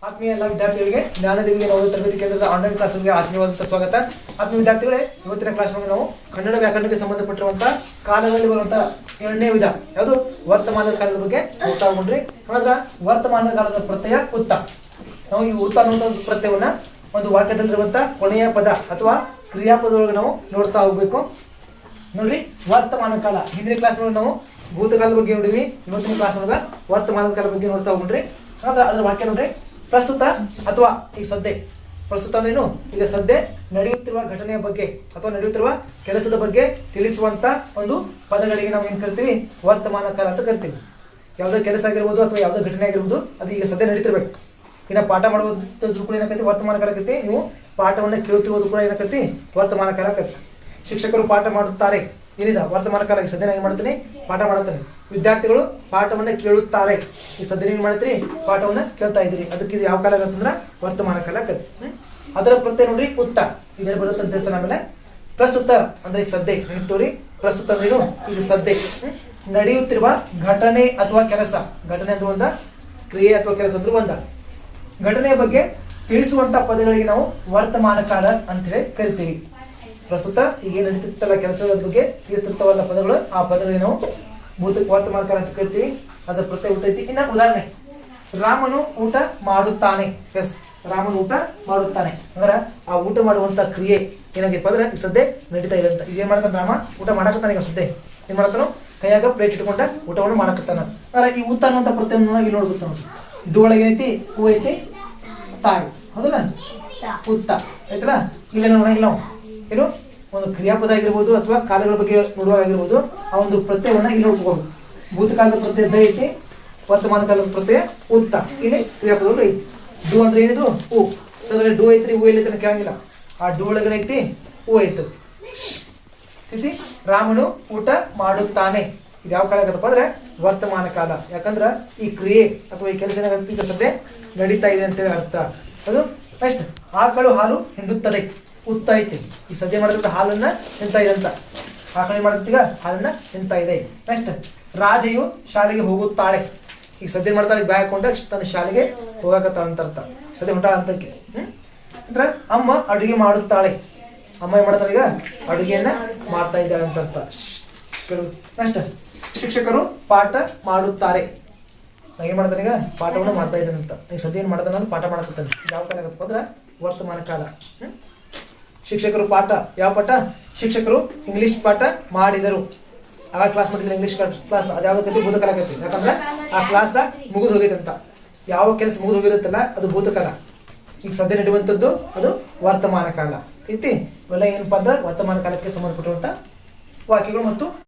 ಆತ್ಮೀಯ ಎಲ್ಲ ವಿದ್ಯಾರ್ಥಿಗಳಿಗೆ ಜ್ಞಾನದೇವಿಗೆ ನವೋದಯ ತರಬೇತಿ ಕೇಂದ್ರದ ಆನ್ಲೈನ್ ಕ್ಲಾಸ್ಗೆ ಆತ್ಮೀಯವಾದಂತಹ ಸ್ವಾಗತ. ಆತ್ಮೀಯ ವಿದ್ಯಾರ್ಥಿಗಳೇ, ಇವತ್ತಿನ ಕ್ಲಾಸ್ನಲ್ಲಿ ನಾವು ಕನ್ನಡ ವ್ಯಾಕರಣಕ್ಕೆ ಸಂಬಂಧಪಟ್ಟಿರುವಂತಹ ಕಾಲದಲ್ಲಿ ಬರುವಂತಹ ಎರಡನೇ ವಿಧ ಯಾವುದು ವರ್ತಮಾನದ ಕಾಲದ ಬಗ್ಗೆ ಗೊತ್ತಾಗ್ಕೊಂಡ್ರಿ. ಹಾಗಾದ್ರೆ ವರ್ತಮಾನದ ಕಾಲದ ಪ್ರತ್ಯಯ ಉತ್ತ. ನಾವು ಈ ಉತ್ತ ಅನ್ನುವಂಥ ಪ್ರತ್ಯಯವನ್ನ ಒಂದು ವಾಕ್ಯದಲ್ಲಿರುವಂತಹ ಕೊನೆಯ ಪದ ಅಥವಾ ಕ್ರಿಯಾಪದೊಳಗೆ ನಾವು ನೋಡ್ತಾ ಹೋಗ್ಬೇಕು. ನೋಡ್ರಿ, ವರ್ತಮಾನ ಕಾಲ ಹಿಂದಿನ ಕ್ಲಾಸ್ ನಾವು ಭೂತಕಾಲದ ಬಗ್ಗೆ ನೋಡಿದ್ವಿ. ಇವತ್ತಿನ ಕ್ಲಾಸ್ ಒಳಗ ವರ್ತಮಾನದ ಕಾಲದ ಬಗ್ಗೆ ನೋಡ್ತಾ ಹೋಗ್ರಿ. ಹಾಗಾದ್ರೆ ಅದ್ರ ವಾಕ್ಯ ನೋಡ್ರಿ, ಪ್ರಸ್ತುತ ಅಥವಾ ಈಗ ಸದ್ಯ. ಪ್ರಸ್ತುತ ಅಂದ್ರೇನು? ಈಗ ಸದ್ಯ ನಡೆಯುತ್ತಿರುವ ಘಟನೆಯ ಬಗ್ಗೆ ಅಥವಾ ನಡೆಯುತ್ತಿರುವ ಕೆಲಸದ ಬಗ್ಗೆ ತಿಳಿಸುವಂತ ಒಂದು ಪದಗಳಿಗೆ ನಾವು ಏನ್ ಕರಿತೀವಿ? ವರ್ತಮಾನ ಕಾಲ ಅಂತ ಕರಿತೀವಿ. ಯಾವ್ದೋ ಕೆಲಸ ಆಗಿರ್ಬೋದು ಅಥವಾ ಯಾವ್ದೋ ಘಟನೆ ಆಗಿರ್ಬೋದು, ಅದು ಈಗ ಸದ್ಯ ನಡೀತಿರ್ಬೇಕು. ಇನ್ನ ಪಾಠ ಮಾಡುವಂಥದ್ದು ಕೂಡ ಏನಕತಿ ವರ್ತಮಾನ ಕಾಲ ಆಕತಿ. ನೀವು ಪಾಠವನ್ನ ಕೇಳುತ್ತಿರುವುದು ಕೂಡ ಏನಕತಿ? ವರ್ತಮಾನ ಕಾಲ ಆಕತಿ. ಶಿಕ್ಷಕರು ಪಾಠ ಮಾಡುತ್ತಾರೆ, ಏನಿದೆ ವರ್ತಮಾನ ಕಾಲ. ಈಗ ಸದ್ಯ ಏನ್ ಮಾಡ್ತೀನಿ? ಪಾಠ ಮಾಡುತ್ತಾನೆ. ವಿದ್ಯಾರ್ಥಿಗಳು ಪಾಠವನ್ನ ಕೇಳುತ್ತಾರೆ, ಈ ಸದ್ಯ ಏನ್ ಮಾಡ್ತೀರಿ? ಪಾಠವನ್ನ ಕೇಳ್ತಾ ಇದ್ದೀರಿ. ಅದಕ್ಕೆ ಇದು ಯಾವ ಕಾಲ ಆಗತ್ತಂದ್ರ ವರ್ತಮಾನ ಕಾಲ ಆಗತ್ತೆ. ಅದರ ಪ್ರತ್ಯಯ ನೋಡ್ರಿ ಉತ್ತ. ಇದ್ರಲ್ಲಿ ಬರುತ್ತೆ ಅಂತ ಹೇಳ್ತಾನೆ. ಆಮೇಲೆ ಪ್ರಸ್ತುತ ಅಂದ್ರೆ ಈಗ ಸದ್ಯ ನೆನಪಿಟ್ಟವ್ರಿ. ಪ್ರಸ್ತುತ ಅಂದ್ರೇನು? ಈಗ ಸದ್ಯ ನಡೆಯುತ್ತಿರುವ ಘಟನೆ ಅಥವಾ ಕೆಲಸ. ಘಟನೆ ಅಂದ್ರೆ ಒಂದ, ಕ್ರಿಯೆ ಅಥವಾ ಕೆಲಸ ಅಂದ್ರೆ ಒಂದ. ಘಟನೆಯ ಬಗ್ಗೆ ತಿಳಿಸುವಂತ ಪದಗಳಿಗೆ ನಾವು ವರ್ತಮಾನ ಕಾಲ ಅಂತ ಹೇಳಿ ಕರಿತೀವಿ. ಪ್ರಸ್ತುತ ಈಗ ಏನ್ ನಡೀತಿರ್ತಲ್ಲ ಕೆಲಸದ ಬಗ್ಗೆ ತಿಳಿಸ್ತಿರ್ತವಲ್ಲ ಪದಗಳು, ಆ ಪದಗಳಿಗೆ ನಾವು ವರ್ತಮಾನ ಕಾಲ ಅಂತ ಕರಿತೀವಿ. ಅದರ ಪ್ರತ್ಯಯ ಉತ್ತೈತಿ. ಇನ್ನ ಉದಾಹರಣೆ, ರಾಮನು ಊಟ ಮಾಡುತ್ತಾನೆ. ಎಸ್, ರಾಮನು ಊಟ ಮಾಡುತ್ತಾನೆ ಅಂದ್ರೆ ಆ ಊಟ ಮಾಡುವಂತ ಕ್ರಿಯೆ ಏನಾಗಿತ್ತು ಅಂದ್ರೆ ಈಗ ಸದ್ಯ ನಡೀತಾ ಇದೆ ಅಂತ. ಈಗ ಏನ್ ಮಾಡ್ತಾನೆ? ರಾಮ ಊಟ ಮಾಡಕತ್ತಾನೆ. ಈಗ ಸದ್ಯ ಏನ್ ಮಾಡ್ತಾನೋ? ಕೈಯಾಗ ಪ್ಲೇಟ್ ಇಟ್ಕೊಂಡ ಊಟವನ್ನು ಮಾಡಕತ್ತಾನ. ಅಂದ್ರೆ ಈ ಊಟ ಅನ್ನುವಂತ ಪ್ರತ್ಯಯ ಇಲ್ಲಿ ನೋಡ್ಬೇಕು ನಾವು. ಡು ಒಳಗೆ ಐತಿ, ಹೂ ಐತಿ, ತಾಯಿ, ಹೌದಲ್ಲ? ಉತ್ತ ಆಯ್ತಲ್ಲ? ಇಲ್ಲ ನೋಡಂಗಿಲ್ಲ ನಾವು. ಏನು ಒಂದು ಕ್ರಿಯಾಪದ ಆಗಿರ್ಬೋದು ಅಥವಾ ಕಾಲಗಳ ಬಗ್ಗೆ ನೋಡುವಾಗಿರ್ಬೋದು, ಆ ಒಂದು ಪ್ರತ್ಯವನ್ನ ಇಲ್ಲಿ ನೋಡ್ಕೋಬಹುದು. ಭೂತಕಾಲದ ಪ್ರತ್ಯಯ ದ ಐತಿ, ವರ್ತಮಾನ ಕಾಲದ ಪ್ರತ್ಯಯ ಉತ್ತ. ಇಲ್ಲಿ ಕ್ರಿಯಾಪದಗಳು ಐತಿ. ಡು ಅಂದ್ರೆ ಏನಿದು? ಹೂ. ಸರ್ ಡು ಐತ್ರಿ, ಹೂ ಎಲ್ಲಿ ತನಕ ಕೇಳಂಗಿಲ್ಲ. ಆ ಡು ಒಳಗನ ಐತಿ, ಹೂ ಐತತಿ. ರಾಮನು ಊಟ ಮಾಡುತ್ತಾನೆ. ಇದು ಯಾವ ಕಾಲ ಆಗತ್ತಪ್ಪ ಅಂದ್ರೆ ವರ್ತಮಾನ ಕಾಲ. ಯಾಕಂದ್ರ ಈ ಕ್ರಿಯೆ ಅಥವಾ ಈ ಕೆಲಸ ಈಗ ಸದ್ಯ ನಡೀತಾ ಇದೆ ಅಂತೇಳಿ ಅರ್ಥ. ಅದು ನೆಕ್ಸ್ಟ್, ಆಕಳು ಹಾಲು ಹಿಂಡುತ್ತದೆ. ಉತ್ತ ಐತಿ. ಈ ಸದ್ಯ ಮಾಡಿದಂತ ಹಾಲನ್ನ ಹಿಂಡ್ತಾ ಇದೆ ಅಂತ. ಆಕಳು ಮಾಡಿದ ಹಾಲನ್ನ ಹಿಂಡ್ತಾ ಇದೆ. ನೆಕ್ಸ್ಟ್, ರಾಧೆಯು ಶಾಲೆಗೆ ಹೋಗುತ್ತಾಳೆ. ಈಗ ಸದ್ಯ ಮಾಡ್ತಾಳೆ, ಬ್ಯಾಗ್ ಹಾಕೊಂಡ ತನ್ನ ಶಾಲೆಗೆ ಹೋಗಾಕತ್ತಾಳ ಅಂತ ಅರ್ಥ. ಸದ್ಯ ಹೊಂಟಾಳ ಅಂತಕ್ಕೆ. ಅಂದ್ರೆ ಅಮ್ಮ ಅಡುಗೆ ಮಾಡುತ್ತಾಳೆ. ಅಮ್ಮ ಏನ್ ಮಾಡ್ತಾಳೆ? ಈಗ ಅಡುಗೆಯನ್ನ ಮಾಡ್ತಾ ಇದ್ದಾಳೆ ಅಂತ ಅರ್ಥ. ನೆಕ್ಸ್ಟ್, ಶಿಕ್ಷಕರು ಪಾಠ ಮಾಡುತ್ತಾರೆ. ಏನ್ ಮಾಡ್ತಾನೆ? ಈಗ ಪಾಠವನ್ನು ಮಾಡ್ತಾ ಇದ್ದಾನೆ ಅಂತ. ಈಗ ಸದ್ಯ ಏನ್ ಮಾಡ್ತಾನ? ಪಾಠ ಮಾಡಕತ್ತಾನೆ. ಯಾವ ಕಾಲ ಆಗತ್ತಪ್ಪ ಅಂದ್ರೆ ವರ್ತಮಾನ ಕಾಲ. ಶಿಕ್ಷಕರು ಪಾಠ, ಯಾವ ಪಾಠ? ಶಿಕ್ಷಕರು ಇಂಗ್ಲಿಷ್ ಪಾಠ ಮಾಡಿದರು. ಆ ಕ್ಲಾಸ್ ಮಾಡಿದ್ರೆ ಇಂಗ್ಲಿಷ್ ಕ್ಲಾಸ್ ಅದು ಯಾವ್ದಕ್ಕೈತಿ? ಭೂತಕಾಲ ಆಗೈತಿ. ಯಾಕಂದ್ರೆ ಆ ಕ್ಲಾಸ್ ಮುಗಿದು ಹೋಗೈತಂತ. ಯಾವ ಕೆಲಸ ಮುಗಿದು ಹೋಗಿರುತ್ತಲ್ಲ ಅದು ಭೂತಕಾಲ. ಈಗ ಸದ್ಯ ನಡೆಯುವಂಥದ್ದು ಅದು ವರ್ತಮಾನ ಕಾಲ ಐತಿ. ಇವೆಲ್ಲ ಏನಪ್ಪಾ ಅಂದ್ರೆ ವರ್ತಮಾನ ಕಾಲಕ್ಕೆ ಸಂಬಂಧಪಟ್ಟಿರುವಂತ ವಾಕ್ಯಗಳು ಮತ್ತು